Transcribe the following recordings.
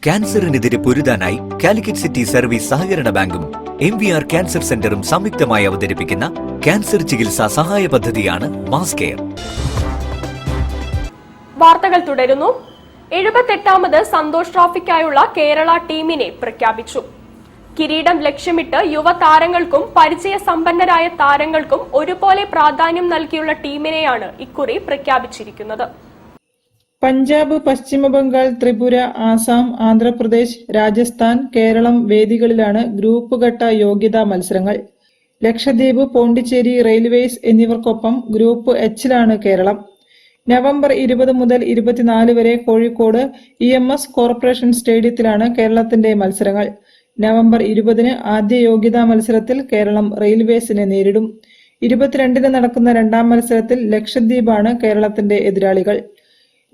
ക്യാൻസറിനെതിരെ പൊരുതാനായി Calicut city service സഹകരണ ബാങ്കും MVR cancer സെന്ററും സംയുക്തമായി അവതരിപ്പിക്കുന്ന ക്യാൻസർ ചികിത്സാ സഹായ പദ്ധതിയാണ് മാസ് കെയർ. വാർത്തകൾ തുടരുന്നു. 78ാമത് സന്തോഷ് ട്രോഫിക്കായുള്ള കേരള ടീമിനെ പ്രഖ്യാപിച്ചു. കിരീടം ലക്ഷ്യമിട്ട് യുവതാരങ്ങൾക്കും പരിചയസമ്പന്നരായ താരങ്ങൾക്കും ഒരുപോലെ പ്രാധാന്യം നൽകിയുള്ള ടീമിനെയാണ് ഇക്കുറി പ്രഖ്യാപിച്ചിരിക്കുന്നത്. പഞ്ചാബ്, പശ്ചിമ ബംഗാൾ, ത്രിപുര, ആസാം, ആന്ധ്രാപ്രദേശ്, രാജസ്ഥാൻ, കേരളം വേദികളിലാണ് ഗ്രൂപ്പ് ഘട്ട യോഗ്യതാ മത്സരങ്ങൾ. ലക്ഷദ്വീപ്, പോണ്ടിച്ചേരി, റെയിൽവേസ് എന്നിവർക്കൊപ്പം ഗ്രൂപ്പ് എച്ചിലാണ് കേരളം. നവംബർ 20 മുതൽ 24 വരെ കോഴിക്കോട് EMS കോർപ്പറേഷൻ സ്റ്റേഡിയത്തിലാണ് കേരളത്തിന്റെ മത്സരങ്ങൾ. നവംബർ 20 ആദ്യ യോഗ്യതാ മത്സരത്തിൽ കേരളം റെയിൽവേസിനെ നേരിടും. 22 നടക്കുന്ന രണ്ടാം മത്സരത്തിൽ ലക്ഷദ്വീപാണ് കേരളത്തിന്റെ എതിരാളികൾ.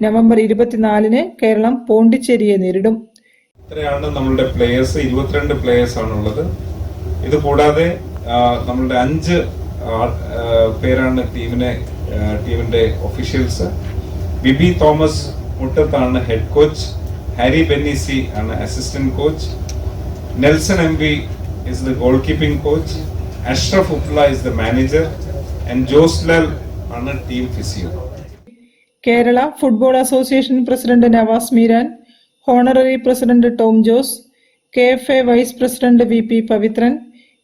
നവംബർ 24 കേരളം പോണ്ടിച്ചേരിയെ നേരിടും. ഇത്രയാണ് നമ്മളുടെ പ്ലേയേഴ്സ്. 22 പ്ലേയേഴ്സ് ആണുള്ളത്. ഇത് കൂടാതെ നമ്മളുടെ 5 പേരാണ് ടീമിന്റെ ഒഫീഷ്യൽസ്. ബിബി തോമസ് മുട്ടത്താണ് ഹെഡ് കോച്ച്. ഹാരി ബെന്നിസി ആണ് assistant coach. Nelson MV is the goalkeeping coach. Ashraf Uppla is the manager and Joslal ആണ് team physio. Kerala football association president Navas Meeran, honorary president Tom Jose, KFA vice president VP Pavithran,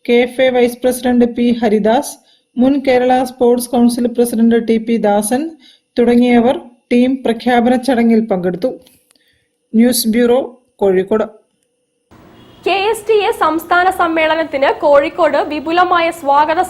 KFA vice president P Haridas, മുൻ Kerala sports council president TP Dasan തുടങ്ങിയവർ team പ്രഖ്യാപന ചടങ്ങിൽ പങ്കെടുത്തു. News bureau, Kozhikode. KSTA സംസ്ഥാന സമ്മേളനത്തിന് കോഴിക്കോട് വിപുലമായ സ്വാഗത